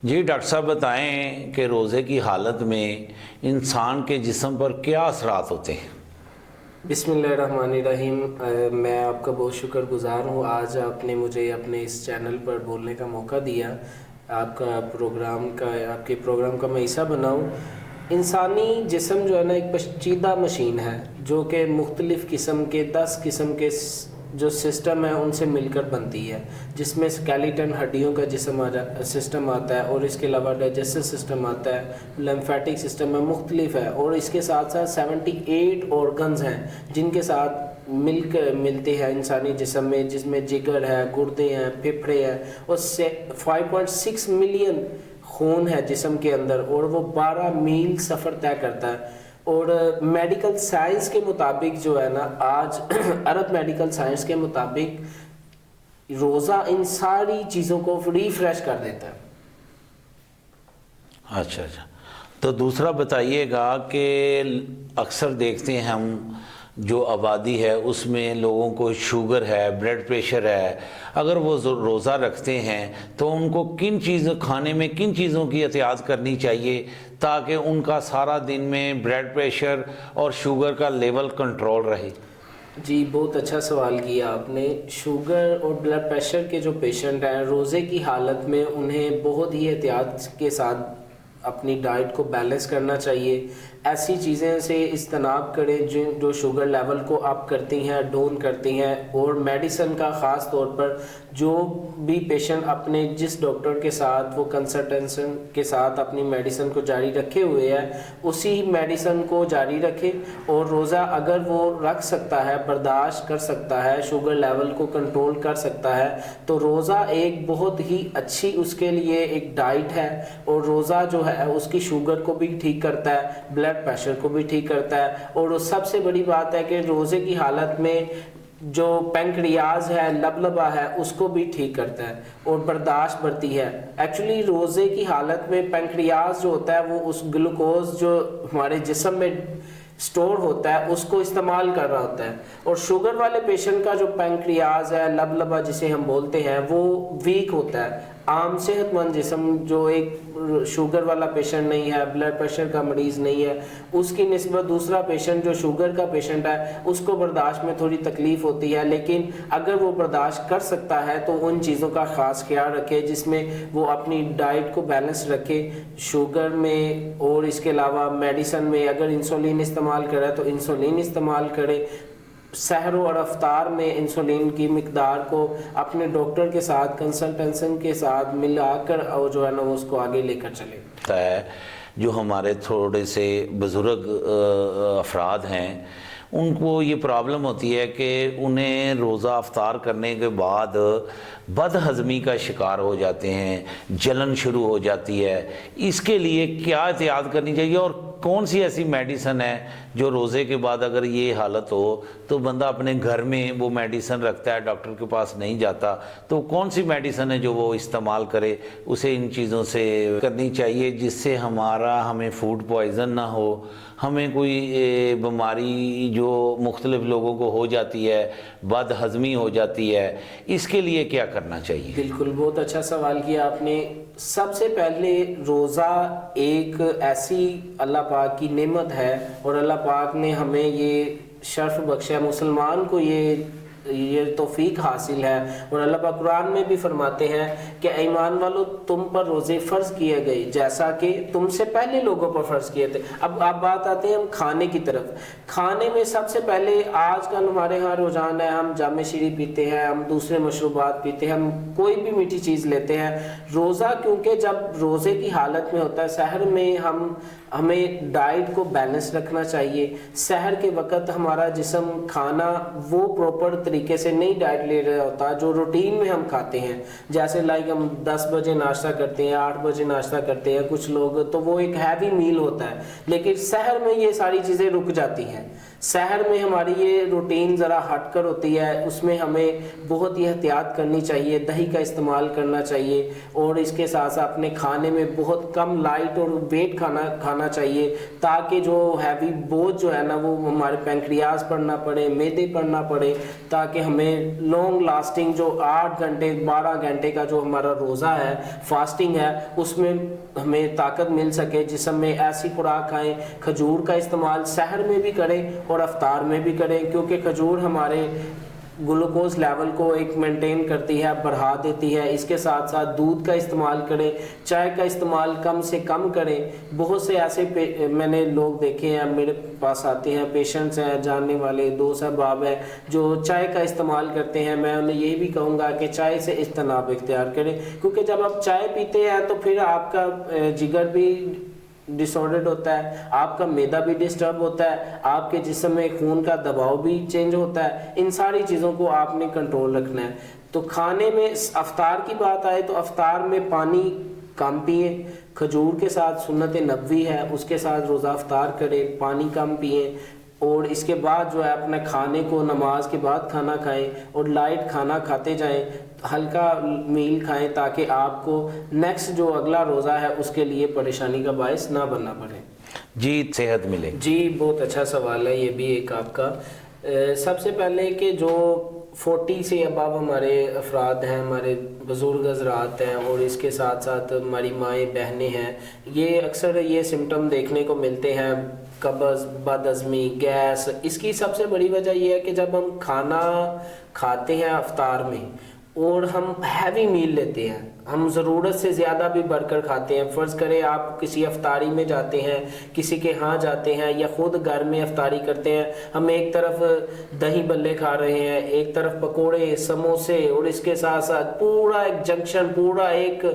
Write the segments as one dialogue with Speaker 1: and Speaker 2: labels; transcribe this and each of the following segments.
Speaker 1: جی doctor صاحب بتائیں کہ روزے کی حالت میں انسان کے جسم پر کیا اثرات ہوتے ہیں؟
Speaker 2: بسم اللہ الرحمن الرحیم۔ میں آپ کا بہت شکر گزار ہوں، آج آپ نے مجھے اپنے اس چینل پر بولنے کا موقع دیا، آپ کے پروگرام کا میں حصہ بنا ہوں۔ انسانی جسم جو ہے نا ایک پیچیدہ مشین ہے جو کہ مختلف قسم کے 10 قسم کے جو سسٹم ہیں ان سے مل کر بنتی ہے، جس میں اسکیلیٹن ہڈیوں کا سسٹم آتا ہے، اور اس کے علاوہ ڈائجسٹو سسٹم آتا ہے، لیمفیٹک سسٹم میں مختلف ہے، اور اس کے ساتھ ساتھ 78 آرگنز ہیں جن کے ساتھ ملتے ہیں انسانی جسم میں، جس میں جگر ہے، گردے ہیں، پھیپھڑے ہیں، اور 5.6 ملین خون ہے جسم کے اندر، اور وہ 12 میل سفر طے کرتا ہے۔ اور میڈیکل سائنس کے مطابق جو ہے نا آج عرب میڈیکل سائنس کے مطابق روزہ ان ساری چیزوں کو ریفریش کر دیتا ہے۔
Speaker 1: اچھا، تو دوسرا بتائیے گا کہ اکثر دیکھتے ہیں ہم جو آبادی ہے اس میں لوگوں کو شوگر ہے، بلڈ پریشر ہے، اگر وہ روزہ رکھتے ہیں تو ان کو کھانے میں کن چیزوں کی احتیاط کرنی چاہیے تاکہ ان کا سارا دن میں بلڈ پریشر اور شوگر کا لیول کنٹرول رہے؟
Speaker 2: جی بہت اچھا سوال کیا آپ نے۔ شوگر اور بلڈ پریشر کے جو پیشنٹ ہیں روزے کی حالت میں انہیں بہت ہی احتیاط کے ساتھ اپنی ڈائٹ کو بیلنس کرنا چاہیے، ایسی چیزیں سے اجتناب کریں جو شوگر لیول کو اپ کرتی ہیں، ڈاؤن کرتی ہیں، اور میڈیسن کا خاص طور پر جو بھی پیشنٹ اپنے جس ڈاکٹر کے ساتھ وہ کنسلٹیشن کے ساتھ اپنی میڈیسن کو جاری رکھے ہوئے ہے اسی میڈیسن کو جاری رکھے، اور روزہ اگر وہ رکھ سکتا ہے، برداشت کر سکتا ہے، شوگر لیول کو کنٹرول کر سکتا ہے تو روزہ ایک بہت ہی اچھی اس کے لیے ایک ڈائٹ ہے، اور روزہ جو ہے اس کی شوگر کو بھی ٹھیک کرتا ہے، بلڈ پریشر کو بھی ٹھیک کرتا ہے، اور سب سے بڑی بات ہے کہ روزے کی حالت میں جو پینکریاز ہے، لبلبا ہے، اس کو بھی ٹھیک کرتا ہے اور برداشت بڑھتی ہے۔ ایکچولی روزے کی حالت میں پینکریاز جو ہوتا ہے وہ اس گلوکوز جو ہمارے جسم میں سٹور ہوتا ہے اس کو استعمال کر رہا ہوتا ہے، اور شوگر والے پیشنٹ کا جو پینکریاز ہے، لبلبا جسے ہم بولتے ہیں، وہ ویک ہوتا ہے۔ عام صحت مند جسم جو ایک شوگر والا پیشنٹ نہیں ہے، بلڈ پریشر کا مریض نہیں ہے، اس کی نسبت دوسرا پیشنٹ جو شوگر کا پیشنٹ ہے اس کو برداشت میں تھوڑی تکلیف ہوتی ہے، لیکن اگر وہ برداشت کر سکتا ہے تو ان چیزوں کا خاص خیال رکھے جس میں وہ اپنی ڈائٹ کو بیلنس رکھے، شوگر میں اور اس کے علاوہ میڈیسن میں اگر انسولین استعمال کرے تو انسولین استعمال کرے، سحر اور افطار میں انسولین کی مقدار کو اپنے ڈاکٹر کے ساتھ کنسلٹیشن کے ساتھ ملا کر اور جو ہے نا اس کو آگے لے کر چلے۔
Speaker 1: جو ہمارے تھوڑے سے بزرگ افراد ہیں ان کو یہ پرابلم ہوتی ہے کہ انہیں روزہ افطار کرنے کے بعد بد ہضمی کا شکار ہو جاتے ہیں، جلن شروع ہو جاتی ہے، اس کے لیے کیا احتیاط کرنی چاہیے، اور کون سی ایسی میڈیسن ہے جو روزے کے بعد اگر یہ حالت ہو تو بندہ اپنے گھر میں وہ میڈیسن رکھتا ہے، ڈاکٹر کے پاس نہیں جاتا، تو کون سی میڈیسن ہے جو وہ استعمال کرے، اسے ان چیزوں سے کرنی چاہیے جس سے ہمیں فوڈ پوائزن نہ ہو، ہمیں کوئی بیماری جو مختلف لوگوں کو ہو جاتی ہے، بد ہضمی ہو جاتی ہے، اس کے لیے کیا کرنا چاہیے؟
Speaker 2: بالکل بہت اچھا سوال کیا آپ نے۔ سب سے پہلے روزہ ایک ایسی اللہ پاک کی نعمت ہے، اور اللہ پاک نے ہمیں یہ شرف بخشا، مسلمان کو یہ توفیق حاصل ہے، اور اللہ پاک قرآن میں بھی فرماتے ہیں کہ ایمان والو تم پر روزے فرض کیے گئے جیسا کہ تم سے پہلے لوگوں پر فرض کیے تھے۔ اب آپ بات آتے ہیں ہم کھانے کی طرف۔ کھانے میں سب سے پہلے آج کل ہمارے ہاں رجحان ہے، ہم جامع شیریں پیتے ہیں، ہم دوسرے مشروبات پیتے ہیں، ہم کوئی بھی میٹھی چیز لیتے ہیں۔ روزہ کیونکہ جب روزے کی حالت میں ہوتا ہے، سحر میں ہمیں ڈائٹ کو بیلنس رکھنا چاہیے۔ سحر کے وقت ہمارا جسم کھانا وہ پروپر طریقے سے نہیں ڈائٹ لے رہا ہوتا جو روٹین میں ہم کھاتے ہیں، جیسے ہم 10 بجے ناشتہ کرتے ہیں، 8 بجے ناشتہ کرتے ہیں کچھ لوگ، تو وہ ایک ہیوی میل ہوتا ہے، لیکن سحر میں یہ ساری چیزیں رک جاتی ہیں۔ سحر میں ہماری یہ روٹین ذرا ہٹ کر ہوتی ہے، اس میں ہمیں بہت ہی احتیاط کرنی چاہیے، دہی کا استعمال کرنا چاہیے، اور اس کے ساتھ ساتھ اپنے کھانے میں بہت کم لائٹ اور ویٹ کھانا چاہیے، تاکہ جو ہیوی بوجھ جو ہے نا وہ ہمارے پینکریاس پر نہ پڑے، معدے پر نہ پڑے، تاکہ ہمیں لانگ لاسٹنگ جو 8 گھنٹے 12 گھنٹے کا جو ہمارا روزہ ہے، فاسٹنگ ہے، اس میں ہمیں طاقت مل سکے۔ جسم میں ایسی خوراک کھائیں، کھجور کا استعمال سحر میں بھی کریں اور افطار میں بھی کریں، کیونکہ کھجور ہمارے گلوکوز لیول کو ایک مینٹین کرتی ہے، بڑھا دیتی ہے۔ اس کے ساتھ ساتھ دودھ کا استعمال کریں، چائے کا استعمال کم سے کم کریں۔ بہت سے ایسے میں نے لوگ دیکھے ہیں، میرے پاس آتے ہیں پیشنٹس ہیں، جاننے والے دوست احباب ہیں جو چائے کا استعمال کرتے ہیں، میں انہیں یہ بھی کہوں گا کہ چائے سے اجتناب اختیار کریں، کیونکہ جب آپ چائے پیتے ہیں تو پھر آپ کا جگر بھی ڈس آرڈرڈ ہوتا ہے، آپ کا معدہ بھی ڈسٹرب ہوتا ہے، آپ کے جسم میں خون کا دباؤ بھی چینج ہوتا ہے۔ ان ساری چیزوں کو آپ نے کنٹرول رکھنا ہے۔ تو کھانے میں افطار کی بات آئے تو افطار میں پانی کم پئیں، کھجور کے ساتھ سنت نبوی ہے، اس کے ساتھ روزہ افطار کریں، پانی کم پئیں، اور اس کے بعد جو ہے اپنے کھانے کو نماز کے بعد کھانا کھائیں اور لائٹ کھانا کھاتے جائیں، ہلکا میل کھائیں، تاکہ آپ کو نیکسٹ جو اگلا روزہ ہے اس کے لیے پریشانی کا باعث نہ بننا پڑے۔
Speaker 1: جی صحت ملے۔
Speaker 2: جی بہت اچھا سوال ہے یہ بھی ایک آپ کا۔ سب سے پہلے کہ جو 40 سے اباب ہمارے افراد ہیں، ہمارے بزرگ حضرات ہیں، اور اس کے ساتھ ساتھ ہماری مائیں بہنیں ہیں، یہ اکثر یہ سمٹم دیکھنے کو ملتے ہیں، قبض، بد ہضمی، گیس۔ اس کی سب سے بڑی وجہ یہ ہے کہ جب ہم کھانا کھاتے ہیں افطار میں اور ہم ہیوی میل لیتے ہیں، ہم ضرورت سے زیادہ بھی بڑھ کر کھاتے ہیں۔ فرض کریں آپ کسی افطاری میں جاتے ہیں، کسی کے ہاں جاتے ہیں، یا خود گھر میں افطاری کرتے ہیں، ہم ایک طرف دہی بلے کھا رہے ہیں، ایک طرف پکوڑے، سموسے، اور اس کے ساتھ ساتھ پورا ایک جنکشن، پورا ایک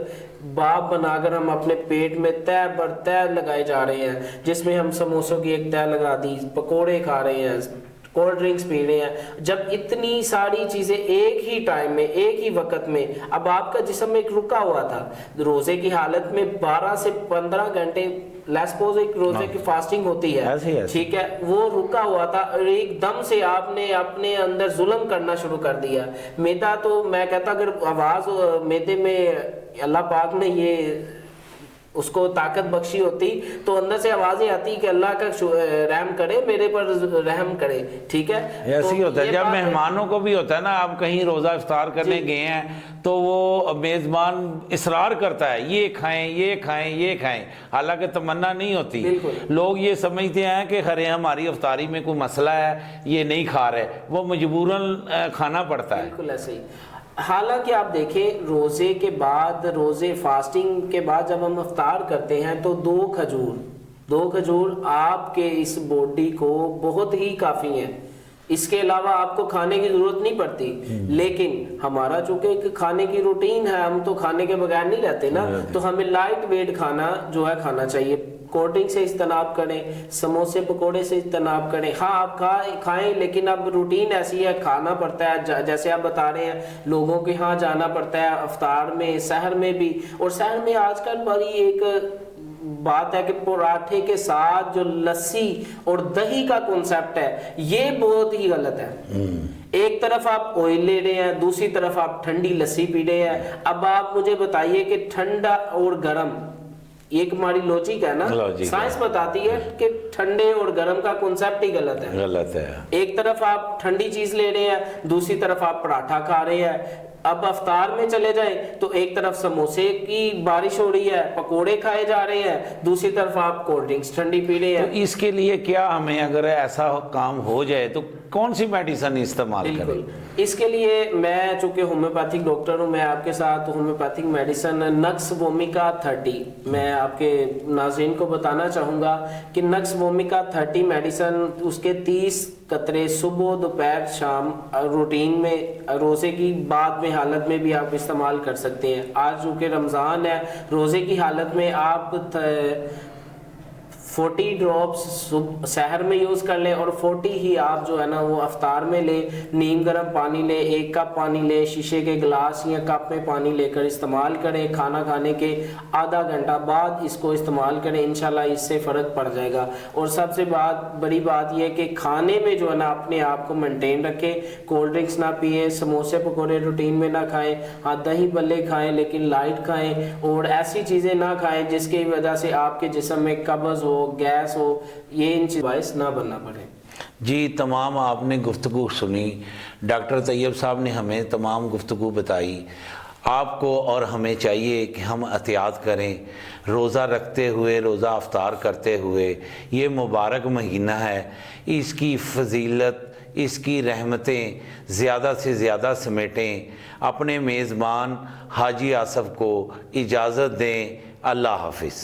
Speaker 2: باب بنا کر ہم اپنے پیٹ میں تہ بر تہ لگائے جا رہے ہیں، جس میں ہم سموسوں کی ایک تہ لگا دی، پکوڑے کھا رہے ہیں، کولڈ ڈرنکس پی رہے ہیں۔ جب اتنی ساری چیزیں ایک ہی ٹائم میں، ایک ہی وقت میں، اب آپ کا جسم ایک رکا ہوا تھا روزے کی حالت میں 12 سے 15 گھنٹے، لیسپوز ایک روزے کی فاسٹنگ ہوتی ہے، ٹھیک ہے، وہ رکا ہوا تھا، اور ایک دم سے آپ نے اپنے اندر ظلم کرنا شروع کر دیا۔ میدا تو میں کہتا اگر آواز میدے میں اللہ پاک نے یہ اس کو طاقت بخشی ہوتی تو اندر سے آوازیں آتی کہ اللہ کا رحم کرے، میرے پر رحم کرے، ٹھیک ہے۔
Speaker 1: ایسے ہی ہوتا ہے جب مہمانوں کو بھی ہوتا ہے نا، آپ کہیں روزہ افطار کرنے گئے ہیں تو وہ میزبان اصرار کرتا ہے یہ کھائیں یہ کھائیں یہ کھائیں، حالانکہ تمنا نہیں ہوتی۔ لوگ یہ سمجھتے ہیں کہ خرے ہماری افطاری میں کوئی مسئلہ ہے، یہ نہیں کھا رہے، وہ مجبوراً کھانا پڑتا ہے۔
Speaker 2: بالکل ایسے ہی۔ حالانکہ آپ دیکھیں روزے کے بعد، روزے فاسٹنگ کے بعد جب ہم افطار کرتے ہیں تو دو کھجور آپ کے اس باڈی کو بہت ہی کافی ہیں، اس کے علاوہ آپ کو کھانے کی ضرورت نہیں پڑتی۔ لیکن ہمارا چونکہ ایک کھانے کی روٹین ہے، ہم تو کھانے کے بغیر نہیں رہتے نا، تو ہمیں لائٹ ویٹ کھانا جو ہے کھانا چاہیے۔ کولڈ ڈرنک سے اجتناب کریں، سموسے پکوڑے سے اجتناب کریں، ہاں آپ کھائیں، لیکن اب روٹین ایسی ہے، کھانا پڑتا ہے، جیسے آپ بتا رہے ہیں لوگوں کے ہاں جانا پڑتا ہے افطار میں، سحر میں بھی۔ اور سحر میں آج کل بڑی ایک بات ہے کہ پراٹھے کے ساتھ جو لسی اور دہی کا کنسپٹ ہے، یہ بہت ہی غلط ہے۔ ایک طرف آپ آئل لے رہے ہیں، دوسری طرف آپ ٹھنڈی لسی پی رہے ہیں۔ اب آپ مجھے بتائیے کہ ٹھنڈا اور گرم، ایک ہماری لوجک ہے نا، سائنس بتاتی ہے کہ ٹھنڈے اور گرم کا کنسپٹ ہی غلط ہے۔ ایک طرف آپ ٹھنڈی چیز لے رہے ہیں، دوسری طرف آپ پراٹھا کھا رہے ہیں۔ اب افطار میں چلے جائیں تو ایک طرف سموسے کی بارش ہو رہی ہے، پکوڑے کھائے جا رہے ہیں، دوسری طرف آپ کولڈ ڈرنکس ٹھنڈی پی رہے ہیں۔
Speaker 1: تو اس کے لیے کیا ہمیں اگر ایسا کام ہو جائے تو کون سی میڈیسن استعمال کریں؟
Speaker 2: اس کے لیے میں چونکہ ہومیوپیتھک ڈاکٹر ہوں، میں آپ کے ساتھ ہومیوپیتھک میڈیسن نکس وومیکا 30 میں آپ کے ناظرین کو بتانا چاہوں گا کہ نکس وومیکا 30 میڈیسن، اس کے 30 قطرے صبح دوپہر شام روٹین میں، روزے کی بعد میں حالت میں بھی آپ استعمال کر سکتے ہیں۔ آج چونکہ رمضان ہے، روزے کی حالت میں آپ 40 ڈراپس سحر میں یوز کر لیں اور 40 ہی آپ جو ہے نا وہ افطار میں لیں. نیم گرم پانی لیں, 1 کپ پانی لیں, شیشے کے گلاس یا کپ میں پانی لے کر استعمال کریں. کھانا کھانے کے آدھا گھنٹہ بعد اس کو استعمال کریں, انشاءاللہ اس سے فرق پڑ جائے گا. اور سب سے بڑی بات یہ ہے کہ کھانے میں جو ہے نا اپنے آپ کو مینٹین رکھیں, کولڈ ڈرنکس نہ پئیں, سموسے پکوڑے روٹین میں نہ کھائیں, ہاں دہی بلے کھائیں لیکن لائٹ کھائیں, اور ایسی چیزیں نہ کھائیں جس کی وجہ سے آپ کے جسم میں قبض ہو, گیس ہو, یہ ان چیزوں باعث نہ بننا پڑے.
Speaker 1: جی تمام آپ نے گفتگو سنی, ڈاکٹر طیب صاحب نے ہمیں تمام گفتگو بتائی. آپ کو اور ہمیں چاہیے کہ ہم احتیاط کریں, روزہ رکھتے ہوئے, روزہ افطار کرتے ہوئے. یہ مبارک مہینہ ہے, اس کی فضیلت, اس کی رحمتیں زیادہ سے زیادہ سمیٹیں. اپنے میزبان حاجی آصف کو اجازت دیں. اللہ حافظ.